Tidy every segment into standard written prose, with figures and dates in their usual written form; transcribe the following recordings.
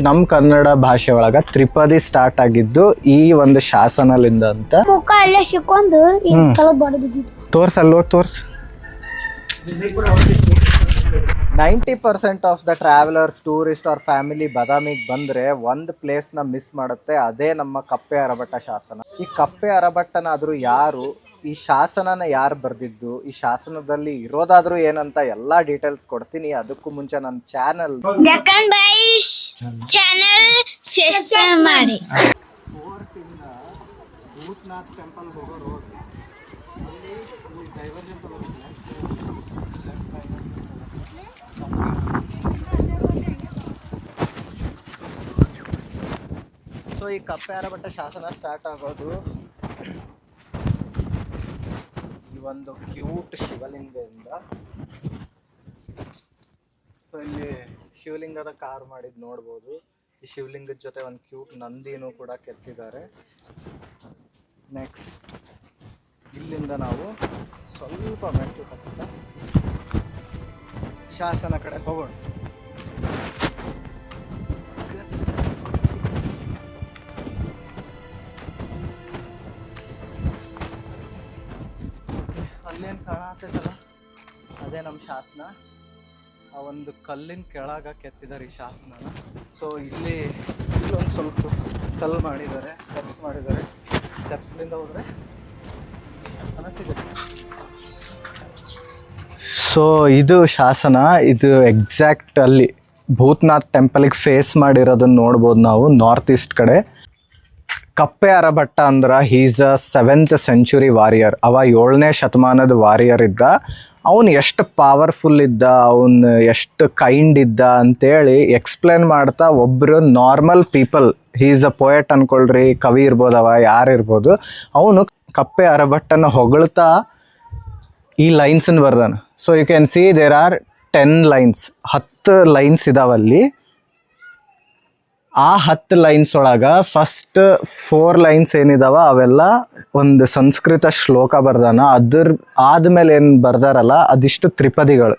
ನಮ್ ಕನ್ನಡ ಭಾಷೆ ಒಳಗ ತ್ರಿಪದಿ ಸ್ಟಾರ್ಟ್ ಆಗಿದ್ದು ಈ ಒಂದು ಶಾಸನಲಿಂದ ಅಂತ. ಮುಖ ಅಲ್ಲೇ ಸಿಕ್ಕೊಂಡು ತೋರ್ಸ್ ಅಲ್ಲಿ ಹೋಗಿ ತೋರ್ಸ್. 90% of the travellers, tourist or family ಬಾದಾಮಿಗೆ ಬಂದ್ರೆ ಒಂದು ಪ್ಲೇಸ್ ನ ಮಿಸ್ ಮಾಡುತ್ತೆ, ಅದೇ ನಮ್ಮ ಕಪ್ಪೆ ಅರಭಟ್ಟ ಶಾಸನ. ಈ ಕಪ್ಪೆ ಅರಭಟ್ಟನಾದ್ರೂ ಯಾರು, ಈ ಶಾಸನನ ಯಾರು ಬರ್ದಿದ್ದು, ಈ ಶಾಸನದಲ್ಲಿ ಇರೋದಾದ್ರೂ ಏನಂತ ಎಲ್ಲಾ ಡೀಟೇಲ್ಸ್ ಕೊಡ್ತೀನಿ. ಅದಕ್ಕೂ ಮುಂಚೆ ನನ್ನ ಚಾನಲ್ ಮಾಡಿ. ಭೂತನಾಥ್ ಟೆಂಪಲ್ ಹೋಗೋ ರೋಡ್ ಸೊ ಈ ಕಪ್ಪೆ ಅರಭಟ್ಟ ಶಾಸನ ಸ್ಟಾರ್ಟ್ ಆಗೋದು ಈ ಒಂದು ಕ್ಯೂಟ್ ಶಿವಲಿಂಗದಿಂದ. ಸೊ ಇಲ್ಲಿ ಶಿವಲಿಂಗದ ಕಾರ್ ಮಾಡಿದ್ ನೋಡ್ಬೋದು. ಈ ಶಿವಲಿಂಗದ ಜೊತೆ ಒಂದು ಕ್ಯೂಟ್ ನಂದಿನೂ ಕೂಡ ಕೆತ್ತಿದ್ದಾರೆ. ನೆಕ್ಸ್ಟ್ ಇಲ್ಲಿಂದ ನಾವು ಸ್ವಲ್ಪ ಮೆಟ್ಟು ಹತ್ತ ಶಾಸನ ಕಡೆ ಹೋಗೋಣ. ಅಲ್ಲೇನು ಕಾಣತ್ತೈತಲ್ಲ ಅದೇ ನಮ್ಮ ಶಾಸನ. ಆ ಒಂದು ಕಲ್ಲಿನ ಕೆಳಗ ಕೆತ್ತಿದ್ದಾರೆ ಈ ಶಾಸನನ. ಸೊ ಇಲ್ಲೊಂದು ಸ್ವಲ್ಪ ಕಲ್ಲು ಮಾಡಿದ್ದಾರೆ, ಸ್ಟೆಪ್ಸ್ ಮಾಡಿದ್ದಾರೆ. ಸ್ಟೆಪ್ಸ್ಲಿಂದ ಹೋದರೆ ಶಾಸನ ಸಿಗುತ್ತೆ. ಸೊ ಇದು ಶಾಸನ, ಇದು ಎಕ್ಸಾಕ್ಟ್ ಅಲ್ಲಿ ಭೂತನಾಥ್ ಟೆಂಪಲ್ಗೆ ಫೇಸ್ ಮಾಡಿರೋದನ್ನ ನೋಡ್ಬೋದು ನಾವು, ನಾರ್ತ್ ಈಸ್ಟ್ ಕಡೆ. ಕಪ್ಪೆ ಅರಭಟ್ಟ ಅಂದ್ರೆ ಹೀಸ್ ಅ 7th century ವಾರಿಯರ್. ಅವ 7ನೇ ಶತಮಾನದ ವಾರಿಯರ್ ಇದ್ದ. ಅವನು ಎಷ್ಟು ಪವರ್ಫುಲ್ ಇದ್ದ, ಅವನು ಎಷ್ಟು ಕೈಂಡ್ ಇದ್ದ ಅಂತೇಳಿ ಎಕ್ಸ್ಪ್ಲೇನ್ ಮಾಡ್ತಾ ಒಬ್ಬರು normal people, he's a poet ಅನ್ಕೊಳ್ರಿ, ಕವಿ ಇರ್ಬೋದವ ಯಾರಿರ್ಬೋದು, ಅವನು ಕಪ್ಪೆ ಅರಭಟ್ಟನ ಹೊಗಳ್ತಾ ಈ ಲೈನ್ಸನ್ನು ಬರ್ದಾನ. So you can see there are 10 lines, 10 lines ಇದಾವಲ್ಲಿ. ಆ 10 ಲೈನ್ಸ್ ಒಳಗ ಫಸ್ಟ್ 4 ಲೈನ್ಸ್ ಏನಿದಾವ ಅವೆಲ್ಲ ಒಂದು ಸಂಸ್ಕೃತ ಶ್ಲೋಕ ಬರ್ದಾನ. ಆದ್ಮೇಲೆ ಏನು ಬರ್ದಾರಲ್ಲ ಅದಿಷ್ಟು ತ್ರಿಪದಿಗಳು.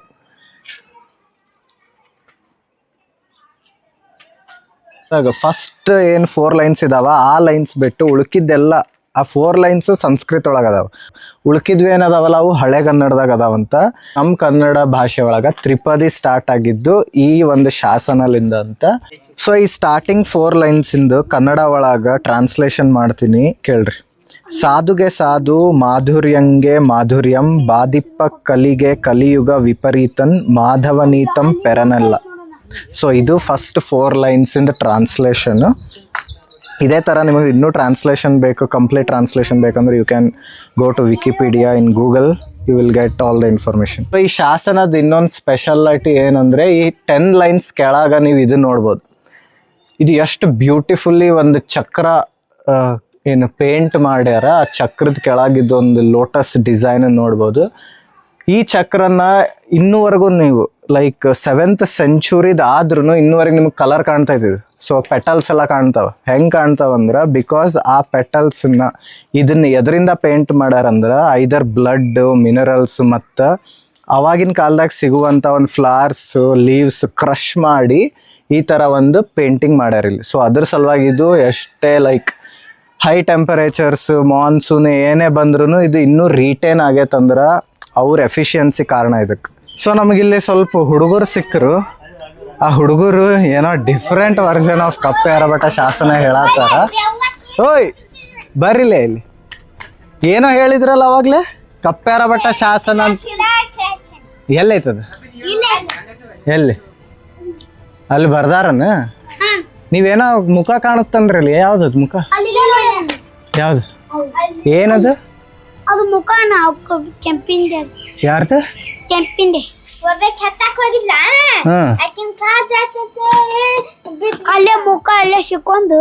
ಫಸ್ಟ್ ಏನು 4 ಲೈನ್ಸ್ ಇದಾವ ಆ ಲೈನ್ಸ್ ಬಿಟ್ಟು ಉಳ್ಕಿದ್ದೆಲ್ಲ ಆ 4 ಲೈನ್ಸ್ ಸಂಸ್ಕೃತ ಒಳಗೆ ಅದಾವ. ಉಳ್ಕಿದ್ವಿ ಏನದಾವಲ್ಲ ಅವು ಹಳೆಗನ್ನಡದಾಗ ಅದಾವಂತ. ನಮ್ಮ ಕನ್ನಡ ಭಾಷೆ ಒಳಗೆ ತ್ರಿಪದಿ ಸ್ಟಾರ್ಟ್ ಆಗಿದ್ದು ಈ ಒಂದು ಶಾಸನಲಿಂದ ಅಂತ. ಸೊ ಈ ಸ್ಟಾರ್ಟಿಂಗ್ 4 ಲೈನ್ಸಿಂದು ಕನ್ನಡ ಒಳಗೆ ಟ್ರಾನ್ಸ್ಲೇಷನ್ ಮಾಡ್ತೀನಿ ಕೇಳ್ರಿ. ಸಾಧುಗೆ ಸಾಧು, ಮಾಧುರ್ಯಂಗೆ ಮಾಧುರ್ಯಂ, ಬಾದಿಪ್ಪ ಕಲಿಗೆ ಕಲಿಯುಗ ವಿಪರೀತನ್, ಮಾಧವನೀತಂ ಪೆರನಲ್ಲ. ಸೊ ಇದು ಫಸ್ಟ್ 4 ಲೈನ್ಸಿಂದ ಟ್ರಾನ್ಸ್ಲೇಷನ್. ಇದೇ ಥರ ನಿಮಗೆ ಇನ್ನೂ ಟ್ರಾನ್ಸ್ಲೇಷನ್ ಬೇಕು, ಕಂಪ್ಲೀಟ್ ಟ್ರಾನ್ಸ್ಲೇಷನ್ ಬೇಕಂದ್ರೆ you can go to Wikipedia in Google, you will get all the information. ಈ ಶಾಸನದ ಇನ್ನೊಂದು ಸ್ಪೆಷಾಲಿಟಿ ಏನಂದರೆ ಈ 10 ಲೈನ್ಸ್ ಕೆಳಗೆ ನೀವು ಇದು ನೋಡ್ಬೋದು. ಇದು ಎಷ್ಟು ಬ್ಯೂಟಿಫುಲ್ಲಿ ಒಂದು ಚಕ್ರ ಏನು ಪೇಂಟ್ ಮಾಡ್ಯಾರ. ಆ ಚಕ್ರದ ಕೆಳಗಿದ್ದೊಂದು ಲೋಟಸ್ ಡಿಸೈನ್ ನೋಡ್ಬೋದು. ಈ ಚಕ್ರನ ಇನ್ನೂವರೆಗೂ ನೀವು ಲೈಕ್ 7th century ಆದ್ರೂ ಇನ್ನೂವರೆಗೆ ನಿಮ್ಗೆ ಕಲರ್ ಕಾಣ್ತಾ ಇದ್ದಿದ್ದು. ಸೊ ಪೆಟಲ್ಸ್ ಎಲ್ಲ ಕಾಣ್ತಾವ. ಹೆಂಗೆ ಕಾಣ್ತಾವಂದ್ರೆ ಬಿಕಾಸ್ ಆ ಪೆಟಲ್ಸನ್ನ ಇದನ್ನ ಎದರಿಂದ ಪೇಂಟ್ ಮಾಡ್ಯಾರಂದ್ರೆ ಐದರ್ ಬ್ಲಡ್, ಮಿನರಲ್ಸ್ ಮತ್ತು ಅವಾಗಿನ ಕಾಲದಾಗ ಸಿಗುವಂಥ ಒಂದು ಫ್ಲವರ್ಸು, ಲೀವ್ಸ್ ಕ್ರಷ್ ಮಾಡಿ ಈ ಥರ ಒಂದು ಪೇಂಟಿಂಗ್ ಮಾಡ್ಯಾರ ಇಲ್ಲಿ. ಸೊ ಅದ್ರ ಸಲುವಾಗಿ ಇದು ಎಷ್ಟೇ ಲೈಕ್ ಹೈ ಟೆಂಪರೇಚರ್ಸ್, ಮಾನ್ಸೂನ್ ಏನೇ ಬಂದ್ರೂ ಇದು ಇನ್ನೂ ರೀಟೇನ್ ಆಗೈತಂದ್ರೆ ಅವ್ರ ಎಫಿಷಿಯನ್ಸಿ ಕಾರಣ ಇದಕ್ಕೆ. ಸೊ ನಮಗಿಲ್ಲಿ ಸ್ವಲ್ಪ ಹುಡುಗರು ಸಿಕ್ಕರು. ಆ ಹುಡುಗರು ಏನೋ ಡಿಫ್ರೆಂಟ್ ವರ್ಷನ್ ಆಫ್ ಕಪ್ಪೆ ಅರಭಟ್ಟ ಶಾಸನ ಹೇಳತ್ತಾರ. ಓಯ್ ಬರ್ರಿಲೇ, ಇಲ್ಲಿ ಏನೋ ಹೇಳಿದ್ರಲ್ಲ ಅವಾಗಲೇ ಕಪ್ಪೆ ಅರಭಟ್ಟ ಶಾಸನ ಅಂತ. ಎಲ್ಲೈತದ? ಎಲ್ಲಿ? ಅಲ್ಲಿ ಬರ್ದಾರನ? ನೀವೇನೋ ಮುಖ ಕಾಣುತ್ತಂದ್ರಲ್ಲಿ, ಯಾವ್ದದು ಮುಖ? ಯಾವ್ದು? ಏನದು? ಅದು ಮುಖ ಕೆಂಪಿಂದೆ. ಯಾರ್ದು? ಕೆಂಪಿಂದೆ. ಅಲ್ಲೇ ಮುಖ ಅಲ್ಲೇ ಸಿಕ್ಕೊಂಡು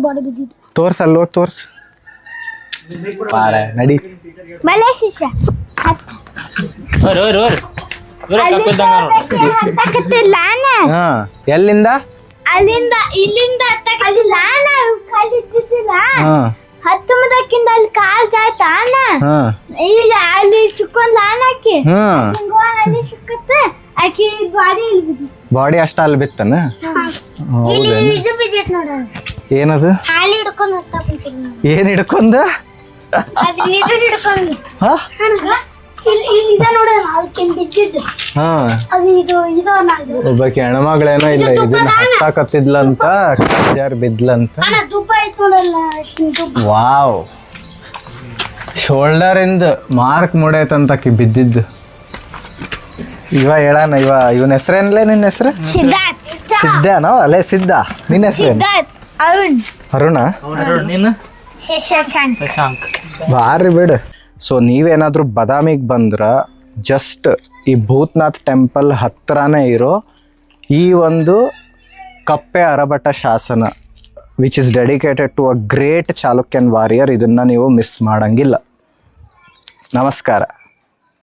ಬಡ ಬಿದ್ದಿದ್ದು. ತೋರ್ಸ್ ಅಲ್ಲಿ ಹೋಗಿ ತೋರ್ಸ್. ನಡಿ ಎಲ್ಲಿಂದ? ಅಲ್ಲಿಂದ ಇಲ್ಲಿಂದ ಹತ್ತೊಂಬತ್ತಕ್ಕಿಂತ ಅಲ್ಲಿ ಕಾಲ್ ಜಾಯ್ತಾನ. ಈಗ ಅಲ್ಲಿ ಸಿಕ್ಕೊಂಡ್ ಲಾನ್ ಹಾಕಿ ಅಲ್ಲಿ ಸಿಕ್ಕತ್ತೆ. ಆಕಿ ಬಾಡಿ ಇಲ್ಲಿ ಬಿದ್ದಿತ್ತು. ಬಾಡಿ ಅಷ್ಟ ಅಲ್ಲಿ ಬಿತ್ತನ? ಇಲ್ಲಿ ಹೌದೇನು? ಇದು ಬಿದ್ದೈತ್ ನೋಡ. ಏನದು? ಹಾಲು ಹಿಡ್ಕೊಂಡು ಹೋಗ್ತಾ ಕುಂತೀನಿ ನಾನು. ಏನ್ ಹಿಡ್ಕೊಂಡ? ಅದು ನೀರು ಹಿಡ್ಕೊಂಡು. ಹಾ ನನಗ ಇಲ್ಲಿ ಇದ ನೋಡ ಅದಕ್ಕೆ ಬಿದ್ದಿದ್ದು. ಹಾ ಅದು ಇದು ಅನ್ನೋದು. ಒಬ್ಬಾಕಿ ಹೆಣ್ಮಗಳೇನೋ ಇಲ್ಲ ಇದನ್ನ ಹತ್ತಾಕತ್ತಿದ್ಲಂತ ಯಾರು ಬಿದ್ಲಂತ. ಅಣ್ಣ ತುಪ್ಪ ಐತ್ ನೋಡಲ್ಲ ತುಪ್ಪ. ವಾವ್, ಶೋಲ್ಡರ್ ಇಂದ ಮಾರ್ಕ್ ಮೂಡೈತಂತ ಆಕಿ ಬಿದ್ದಿದ್ದು. ಹೇಳಣ ಇವನ ಹೆಸರೇನ್ಲೇ? ನಿನ್ನ ಹೆಸರು ಸಿದ್ಧಾರ್ಥ್. ಸಿದ್ಧಾನೋ? ಅಲ್ಲೇ ಸಿದ್ಧ. ನಿನ್ನ ಹೆಸರೇನು? ಸಿದ್ಧಾರ್ಥ್. ಅರುಣ್. ಅರುಣ? ನೀನು ಶಶಾಂಕ್. ಭಾರಿ ಬಿಡು. ಸೊ ನೀವೇನಾದ್ರೂ ಬಾದಾಮಿಗೆ ಬಂದ್ರ ಜಸ್ಟ್ ಈ ಭೂತ್ನಾಥ್ ಟೆಂಪಲ್ ಹತ್ರನೇ ಇರೋ ಈ ಒಂದು ಕಪ್ಪೆ ಅರಭಟ ಶಾಸನ which is dedicated to a great Chalukyan warrior, ಇದನ್ನ ನೀವು ಮಿಸ್ ಮಾಡಂಗಿಲ್ಲ. ನಮಸ್ಕಾರ.